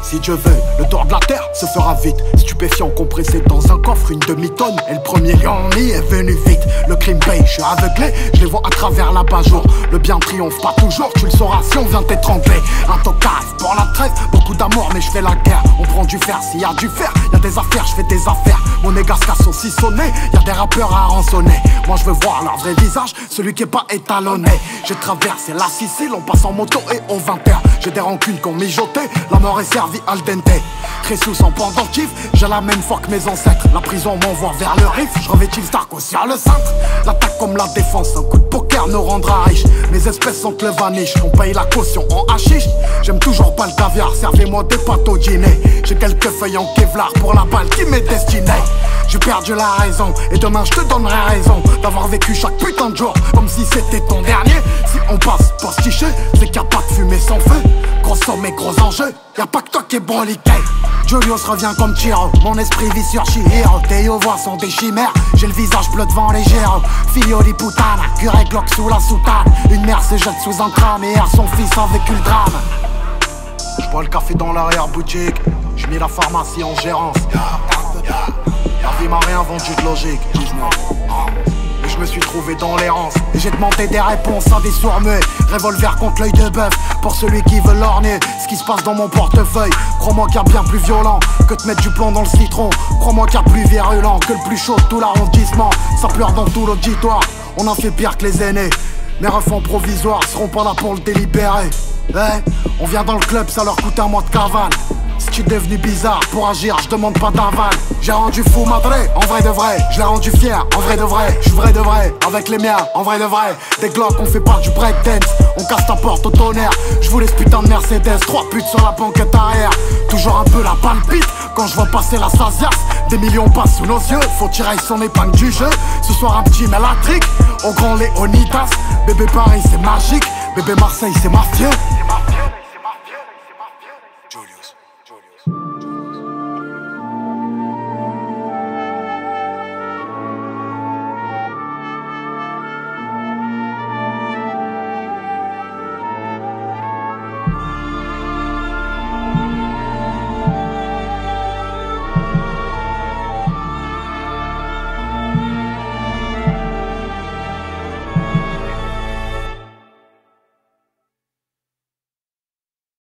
Si Dieu veut, le tour de la terre se fera vite. Stupéfiant compressé dans un coffre, une demi-tonne. Et le premier lion est venu vite. Le crime paye, je suis aveuglé, je les vois à travers l'abat-jour. Le bien triomphe pas toujours, tu le sauras si on vient t'étrangler. Un tocard pour la trêve, beaucoup d'amour mais je fais la guerre. On prend du fer, s'il y a du fer, y a des affaires, je fais des affaires. Mon égasca saucissonné, y a des rappeurs à rançonner. Moi je veux voir leur vrai visage, celui qui est pas étalonné. J'ai traversé la Sicile, on passe en moto et au 20h. J'ai des rancunes qu'on mijotait, la mort est servie al dente. Cressous en pendentif, j'ai la même foi que mes ancêtres. La prison m'envoie vers le riff, je revêtis le Stark aussi à le cintre. L'attaque comme la défense, un coup de poker nous rendra riches. Mes espèces sont le vaniche, on paye la caution en hachiche. J'aime toujours pas le caviar, servez-moi des pâtes au dîner. J'ai quelques feuilles en Kevlar pour la balle qui m'est destinée. J'ai perdu la raison, et demain je te donnerai raison d'avoir vécu chaque putain de jour comme si c'était ton dernier. Si on passe postiché, c'est qu'il n'y a pas de fumée sans feu. Gros sommet, gros enjeu, y'a pas que toi qui est broliqué. Julius revient comme Chiro, mon esprit vit sur Chihiro. Tes voix sont des chimères, j'ai le visage bleu devant les géros. Figlio di puttana, curé Glock sous la soutane. Une mère se jette sous un crâne et erre son fils a vécu le drame. J'bois le café dans l'arrière-boutique, j'mets la pharmacie en gérance. La vie m'a rien vendu de logique, 19. Et je me suis trouvé dans l'errance. Et j'ai demandé des réponses à des sourds-muets. Revolver contre l'œil de bœuf, pour celui qui veut l'orner. Ce qui se passe dans mon portefeuille, crois-moi qu'il y a bien plus violent que de mettre du plomb dans le citron. Crois-moi qu'il y a plus virulent que le plus chaud de tout l'arrondissement. Ça pleure dans tout l'auditoire, on en fait pire que les aînés. Mes refs en provisoire seront pas là pour le délibérer. On vient dans le club, ça leur coûte un mois de cavale. Si tu es devenu bizarre, pour agir, je demande pas d'aval. J'ai rendu fou madré, en vrai de vrai. Je l'ai rendu fier, en vrai de vrai. Je suis vrai de vrai, avec les miens, en vrai de vrai. Des glocks, on fait pas du breakdance. On casse ta porte au tonnerre. Je vous laisse putain de Mercedes, 3 putes sur la banquette arrière. Toujours un peu la palpite, quand je vois passer la Sasias. Des millions passent sous nos yeux, faut tirer son épingle du jeu. Ce soir un petit mélatrique, au grand Léonidas. Bébé Paris c'est magique, bébé Marseille c'est mafieux.